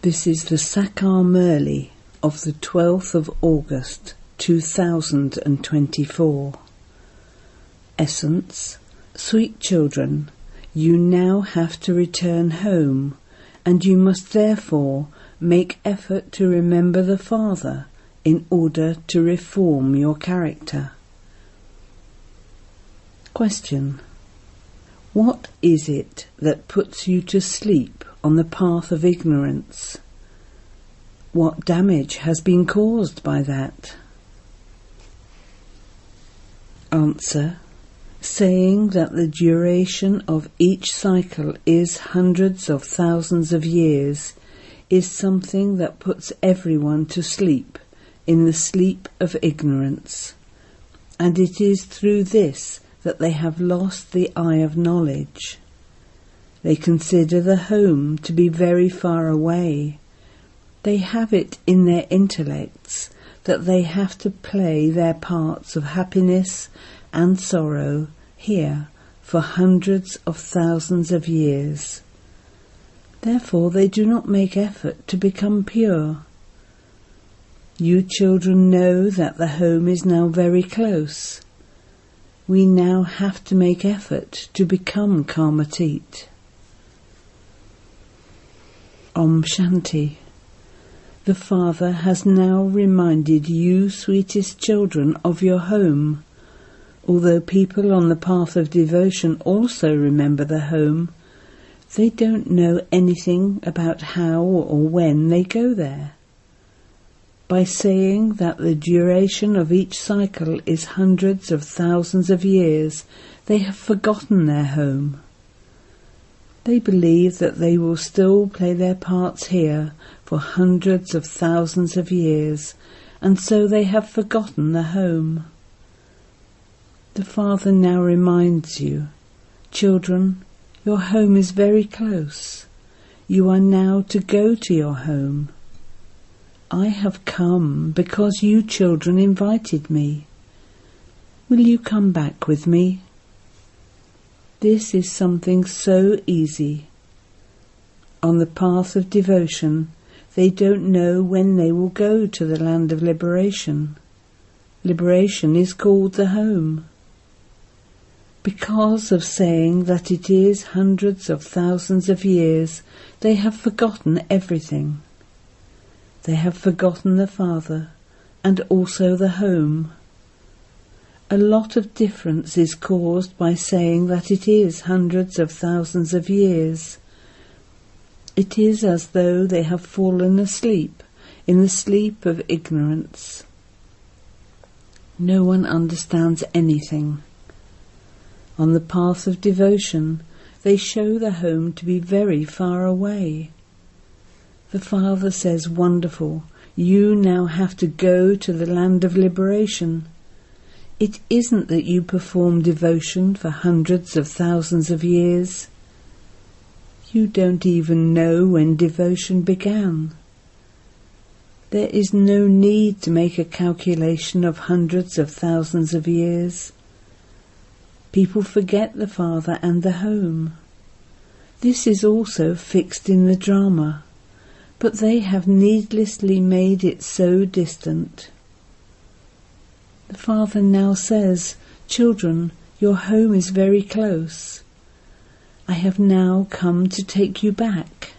This is the Sakar Murli of the 12th of August 2024. Essence: sweet children, you now have to return home, and you must therefore make effort to remember the Father in order to reform your character. Question: what is it that puts you to sleep on the path of ignorance? What damage has been caused by that? Answer: saying that the duration of each cycle is hundreds of thousands of years is something that puts everyone to sleep in the sleep of ignorance, and it is through this that they have lost the eye of knowledge. They consider the home to be very far away. They have it in their intellects that they have to play their parts of happiness and sorrow here for hundreds of thousands of years. Therefore they do not make effort to become pure. You children know that the home is now very close. We now have to make effort to become Karmatit. Om Shanti. The Father has now reminded you, sweetest children, of your home. Although people on the path of devotion also remember the home, they don't know anything about how or when they go there. By saying that the duration of each cycle is hundreds of thousands of years, they have forgotten their home. They believe that they will still play their parts here for hundreds of thousands of years, and so they have forgotten the home. The Father now reminds you, children, your home is very close. You are now to go to your home. I have come because you children invited me. Will you come back with me? This is something so easy. On the path of devotion, they don't know when they will go to the land of liberation. Liberation is called the home. Because of saying that it is hundreds of thousands of years, they have forgotten everything. They have forgotten the Father and also the home. A lot of difference is caused by saying that it is hundreds of thousands of years. It is as though they have fallen asleep in the sleep of ignorance. No one understands anything. On the path of devotion, they show the home to be very far away. The Father says, wonderful, you now have to go to the land of liberation. It isn't that you perform devotion for hundreds of thousands of years. You don't even know when devotion began. There is no need to make a calculation of hundreds of thousands of years. People forget the Father and the home. This is also fixed in the drama, but they have needlessly made it so distant. The Father now says, children, your home is very close. I have now come to take you back.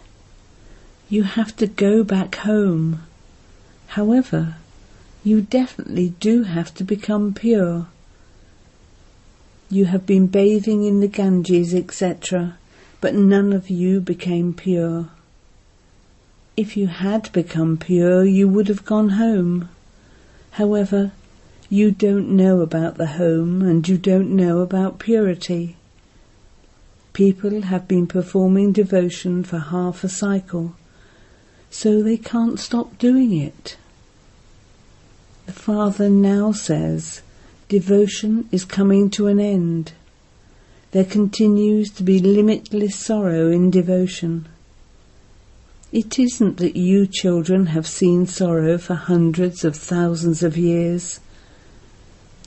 You have to go back home. However, you definitely do have to become pure. You have been bathing in the Ganges, etc., but none of you became pure. If you had become pure, you would have gone home. However, you don't know about the home and you don't know about purity. People have been performing devotion for half a cycle, so they can't stop doing it. The Father now says, devotion is coming to an end. There continues to be limitless sorrow in devotion. It isn't that you children have seen sorrow for hundreds of thousands of years.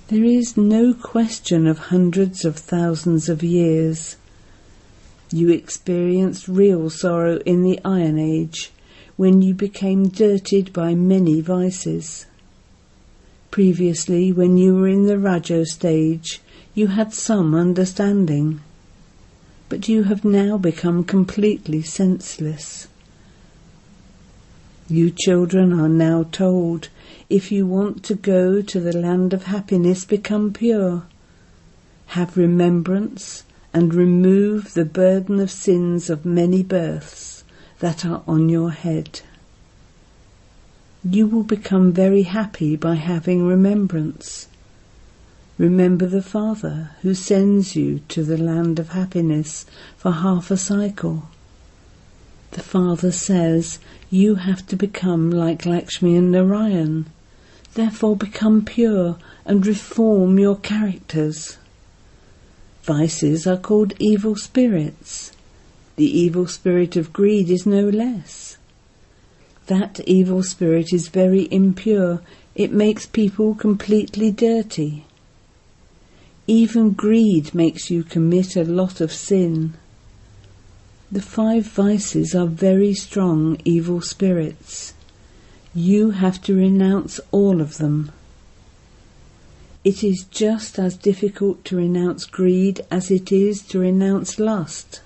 There is no question of hundreds of thousands of years. You experienced real sorrow in the Iron Age, when you became dirtied by many vices. Previously, when you were in the Rajo stage, you had some understanding, but you have now become completely senseless. You children are now told, if you want to go to the land of happiness, become pure. Have remembrance and remove the burden of sins of many births that are on your head. You will become very happy by having remembrance. Remember the Father who sends you to the land of happiness for half a cycle. The Father says you have to become like Lakshmi and Narayan, therefore become pure and reform your characters. Vices are called evil spirits. The evil spirit of greed is no less. That evil spirit is very impure. It makes people completely dirty. Even greed makes you commit a lot of sin. The 5 vices are very strong evil spirits. You have to renounce all of them. It is just as difficult to renounce greed as it is to renounce lust.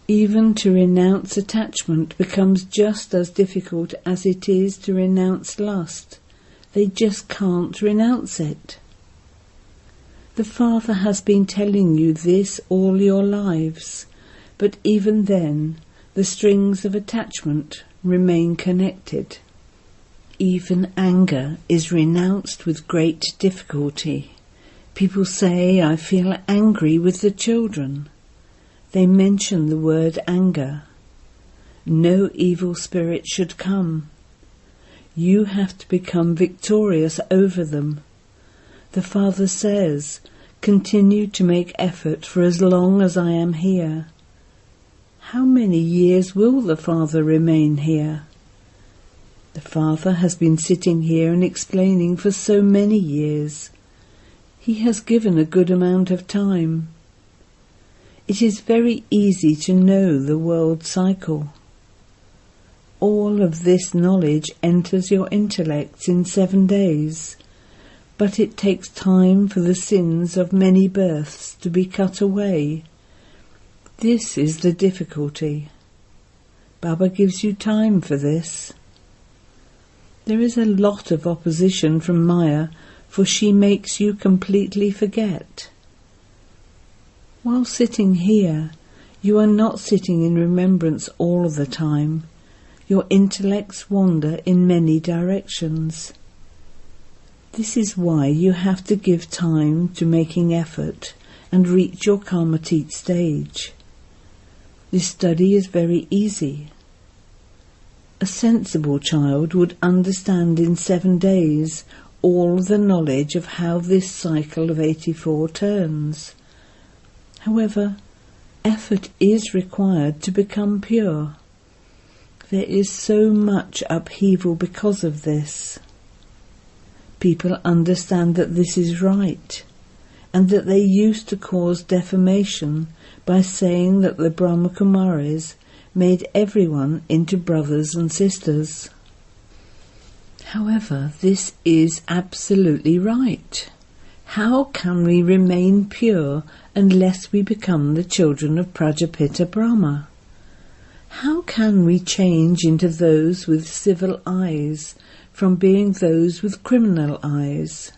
Even to renounce attachment becomes just as difficult as it is to renounce lust. They just can't renounce it. The Father has been telling you this all your lives, but even then the strings of attachment remain connected. Even anger is renounced with great difficulty. People say, I feel angry with the children. They mention the word anger. No evil spirit should come. You have to become victorious over them. The Father says, continue to make effort for as long as I am here. How many years will the Father remain here? The Father has been sitting here and explaining for so many years. He has given a good amount of time. It is very easy to know the world cycle. All of this knowledge enters your intellects in 7 days, but it takes time for the sins of many births to be cut away. This is the difficulty. Baba gives you time for this. There is a lot of opposition from Maya, for she makes you completely forget. While sitting here, you are not sitting in remembrance all the time. Your intellects wander in many directions. This is why you have to give time to making effort and reach your Karmatit stage. This study is very easy. A sensible child would understand in 7 days all the knowledge of how this cycle of 84 turns. However, effort is required to become pure. There is so much upheaval because of this. People understand that this is right, and that they used to cause defamation by saying that the Brahma Kumaris made everyone into brothers and sisters. However, this is absolutely right. How can we remain pure unless we become the children of Prajapita Brahma? How can we change into those with civil eyes from being those with criminal eyes?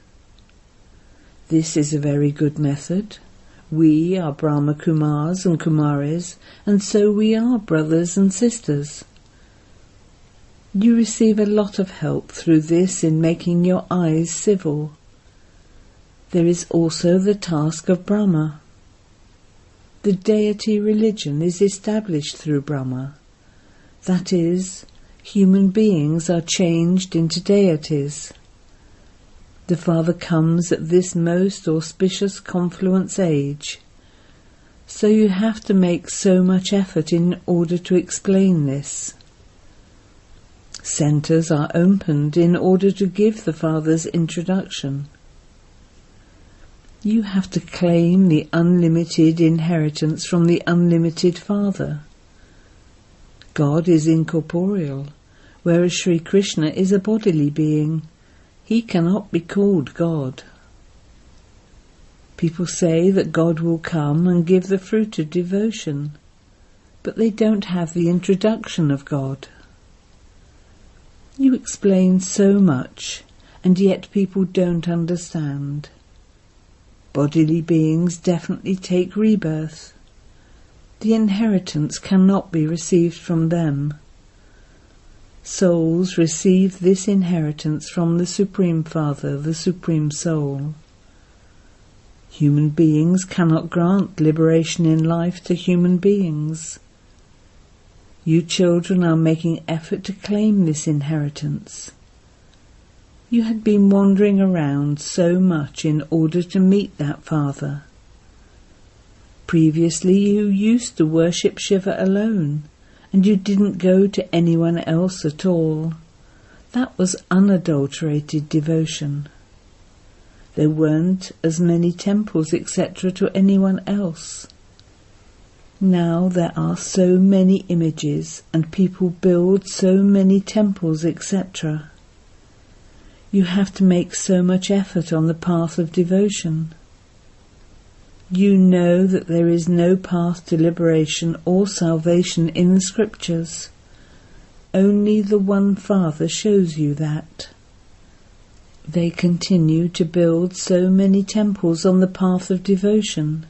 This is a very good method. We are Brahma Kumars and Kumaris, and so we are brothers and sisters. You receive a lot of help through this in making your eyes civil. There is also the task of Brahma. The deity religion is established through Brahma. That is, human beings are changed into deities. The Father comes at this most auspicious confluence age. So you have to make so much effort in order to explain this. Centres are opened in order to give the Father's introduction. You have to claim the unlimited inheritance from the unlimited Father. God is incorporeal, whereas Sri Krishna is a bodily being. He cannot be called God. People say that God will come and give the fruit of devotion, but they don't have the introduction of God. You explain so much, and yet people don't understand. Bodily beings definitely take rebirth. The inheritance cannot be received from them. Souls receive this inheritance from the Supreme Father, the Supreme Soul. Human beings cannot grant liberation in life to human beings. You children are making effort to claim this inheritance. You had been wandering around so much in order to meet that Father. Previously you used to worship Shiva alone, and you didn't go to anyone else at all. That was unadulterated devotion. There weren't as many temples, etc., to anyone else. Now there are so many images, and people build so many temples, etc. You have to make so much effort on the path of devotion. You know that there is no path to liberation or salvation in the scriptures. Only the one Father shows you that. They continue to build so many temples on the path of devotion.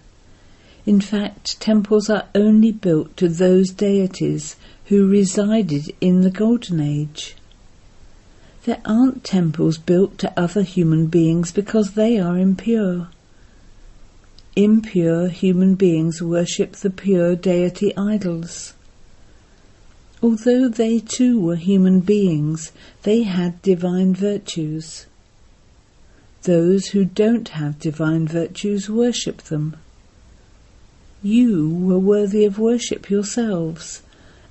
In fact, temples are only built to those deities who resided in the Golden Age. There aren't temples built to other human beings because they are impure. Impure human beings worship the pure deity idols. Although they too were human beings, they had divine virtues. Those who don't have divine virtues worship them. You were worthy of worship yourselves,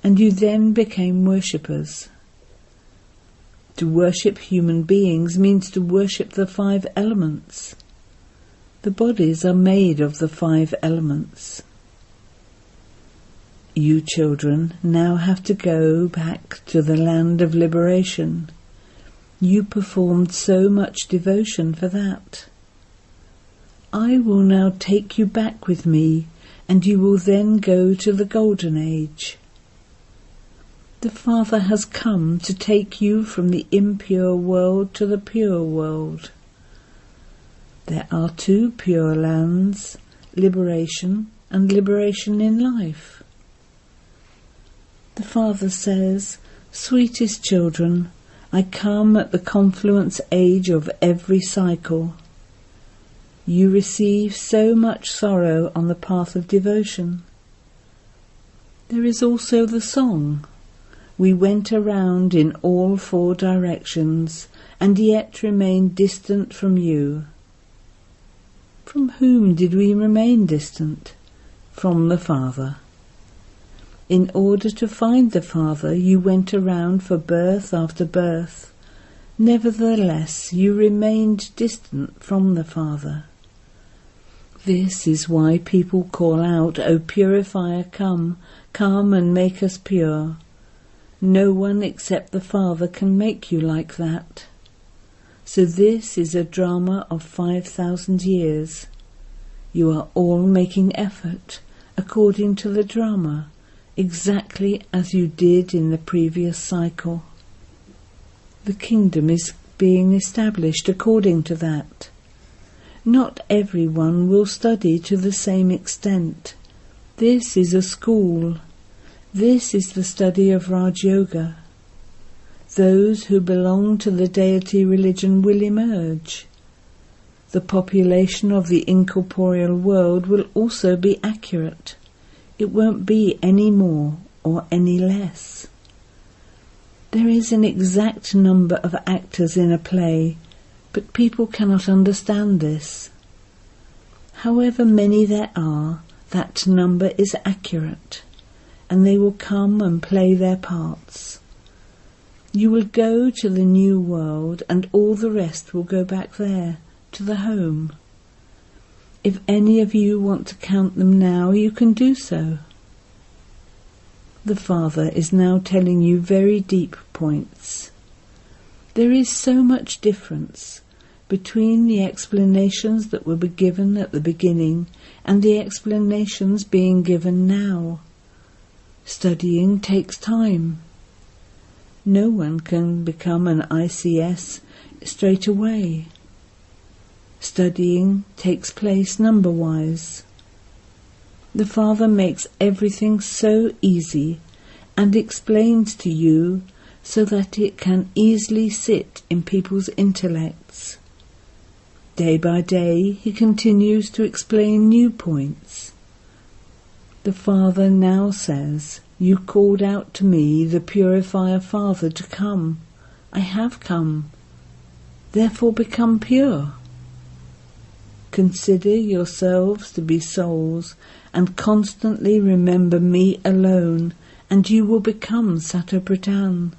and you then became worshippers. To worship human beings means to worship the 5 elements. The bodies are made of the 5 elements. You children now have to go back to the land of liberation. You performed so much devotion for that. I will now take you back with me, and you will then go to the Golden Age. The Father has come to take you from the impure world to the pure world. There are 2 pure lands, liberation and liberation in life. The Father says, "Sweetest children, I come at the confluence age of every cycle. You receive so much sorrow on the path of devotion." There is also the song, "We went around in all 4 directions, and yet remained distant from you." From whom did we remain distant? From the Father. In order to find the Father, you went around for birth after birth. Nevertheless, you remained distant from the Father. This is why people call out, "O purifier, come, come and make us pure." No one except the Father can make you like that. So this is a drama of 5,000 years. You are all making effort according to the drama, exactly as you did in the previous cycle. The kingdom is being established according to that. Not everyone will study to the same extent. This is a school. This is the study of Raj Yoga. Those who belong to the deity religion will emerge. The population of the incorporeal world will also be accurate. It won't be any more or any less. There is an exact number of actors in a play, but people cannot understand this. However many there are, that number is accurate, and they will come and play their parts. You will go to the new world, and all the rest will go back there, to the home. If any of you want to count them now, you can do so. The Father is now telling you very deep points. There is so much difference between the explanations that were given at the beginning and the explanations being given now. Studying takes time. No one can become an ICS straight away. Studying takes place number-wise. The Father makes everything so easy and explains to you so that it can easily sit in people's intellects. Day by day he continues to explain new points. The Father now says, "You called out to me, the Purifier Father, to come. I have come. Therefore become pure. Consider yourselves to be souls and constantly remember me alone, and you will become Satopratan.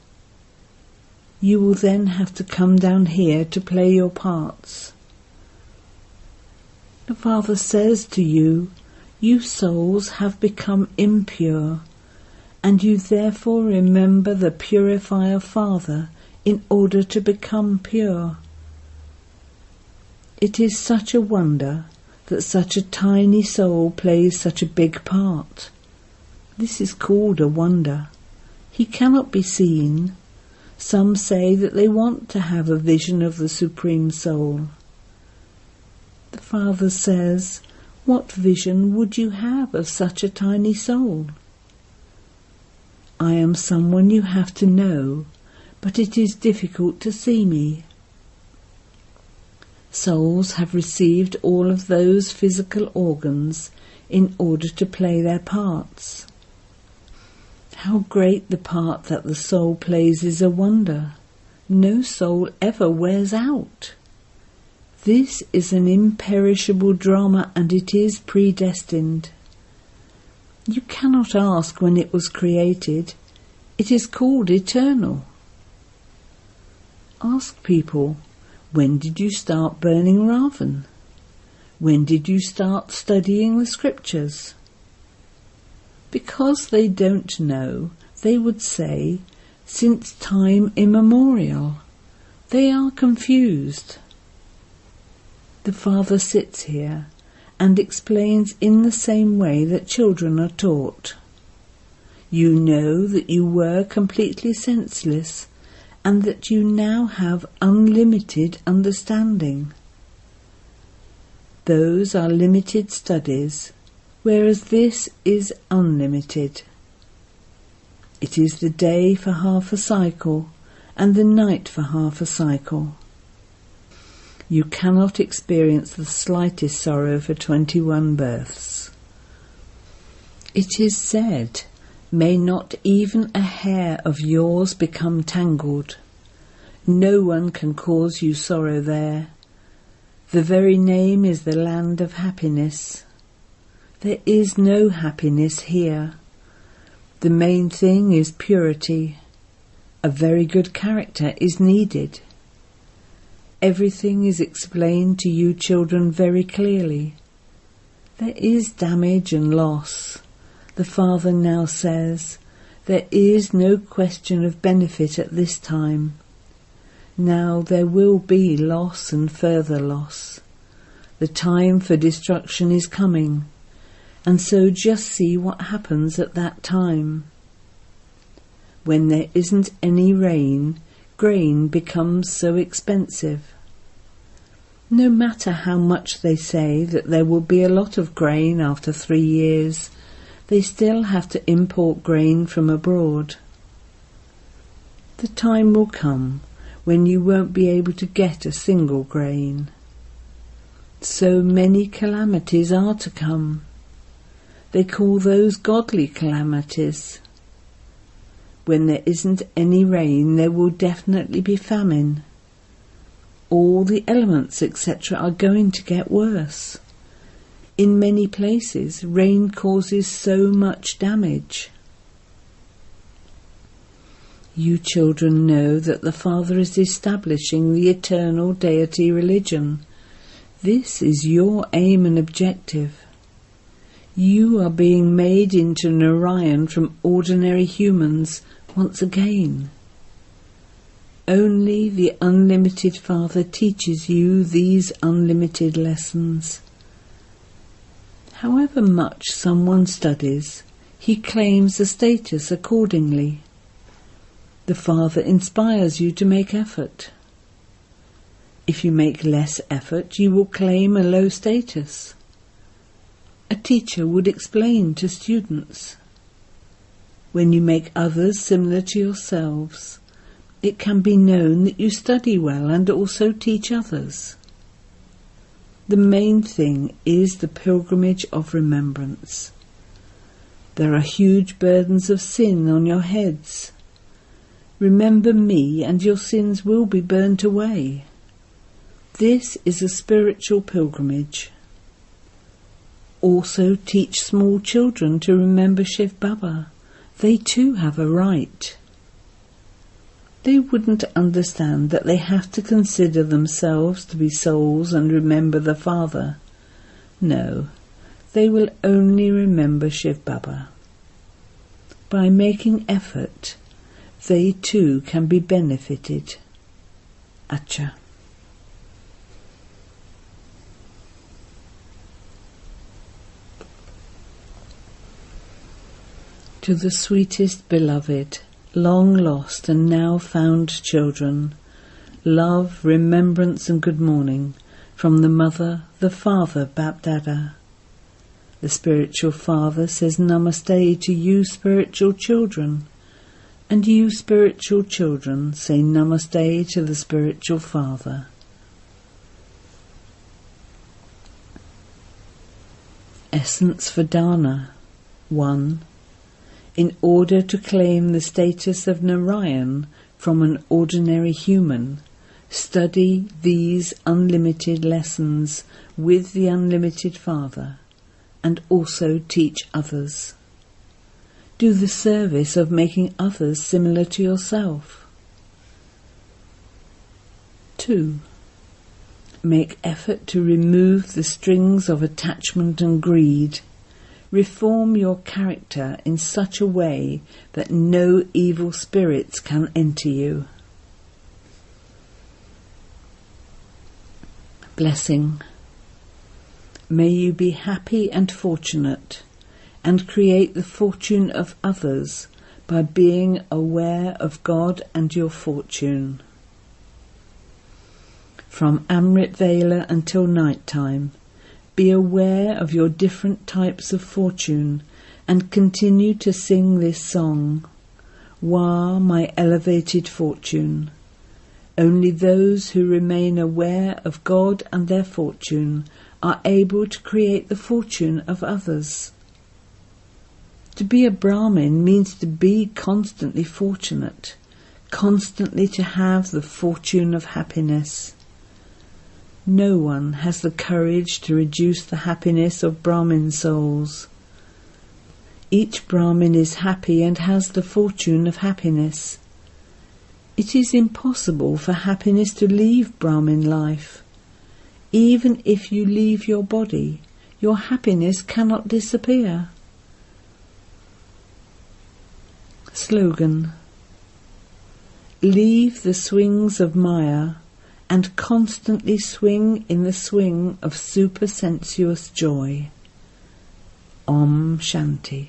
You will then have to come down here to play your parts." The Father says to you, "You souls have become impure, and you therefore remember the Purifier Father in order to become pure." It is such a wonder that such a tiny soul plays such a big part. This is called a wonder. He cannot be seen. Some say that they want to have a vision of the Supreme Soul. The Father says, "What vision would you have of such a tiny soul?" "I am someone you have to know, but it is difficult to see me." Souls have received all of those physical organs in order to play their parts. How great the part that the soul plays is a wonder. No soul ever wears out. This is an imperishable drama, and it is predestined. You cannot ask when it was created. It is called eternal. Ask people, when did you start burning Ravan? When did you start studying the scriptures? Because they don't know, they would say, since time immemorial. They are confused. The Father sits here and explains in the same way that children are taught. You know that you were completely senseless and that you now have unlimited understanding. Those are limited studies, whereas this is unlimited. It is the day for half a cycle and the night for half a cycle. You cannot experience the slightest sorrow for 21 births. It is said, "May not even a hair of yours become tangled. No one can cause you sorrow there. The very name is the land of happiness. There is no happiness here. The main thing is purity. A very good character is needed. Everything is explained to you children very clearly. There is damage and loss. The Father now says, there is no question of benefit at this time. Now there will be loss and further loss. The time for destruction is coming, and so just see what happens at that time. When there isn't any rain, grain becomes so expensive. No matter how much they say that there will be a lot of grain after 3 years, they still have to import grain from abroad. The time will come when you won't be able to get a single grain. So many calamities are to come. They call those godly calamities. When there isn't any rain, there will definitely be famine. All the elements, etc., are going to get worse. In many places, rain causes so much damage. You children know that the Father is establishing the eternal deity religion. This is your aim and objective. You are being made into Narayan from ordinary humans once again. Only the unlimited Father teaches you these unlimited lessons. However much someone studies, he claims a status accordingly. The Father inspires you to make effort. If you make less effort, you will claim a low status. A teacher would explain to students. When you make others similar to yourselves, it can be known that you study well and also teach others. The main thing is the pilgrimage of remembrance. There are huge burdens of sin on your heads. Remember me and your sins will be burnt away. This is a spiritual pilgrimage. Also teach small children to remember shivbaba. They too have a right. They wouldn't understand that they have to consider themselves to be souls and remember the Father. No, they will only remember shivbaba. By making effort, they too can be benefited. Acha. To the sweetest beloved, long lost and now found children, love, remembrance and good morning from the Mother, the Father, BapDada. The spiritual Father says Namaste to you spiritual children, and you spiritual children say Namaste to the spiritual Father. Essence for Dana 1. In order to claim the status of Narayan from an ordinary human, study these unlimited lessons with the unlimited Father, and also teach others. Do the service of making others similar to yourself. 2. Make effort to remove the strings of attachment and greed. Reform your character in such a way that no evil spirits can enter you. Blessing. May you be happy and fortunate, and create the fortune of others by being aware of God and your fortune. From Amrit Vela until night time, be aware of your different types of fortune and continue to sing this song. Wah, my elevated fortune. Only those who remain aware of God and their fortune are able to create the fortune of others. To be a Brahmin means to be constantly fortunate, constantly to have the fortune of happiness. No one has the courage to reduce the happiness of Brahmin souls. Each Brahmin is happy and has the fortune of happiness. It is impossible for happiness to leave Brahmin life. Even if you leave your body, your happiness cannot disappear. Slogan. Leave the swings of Maya and constantly swing in the swing of supersensuous joy. Om Shanti.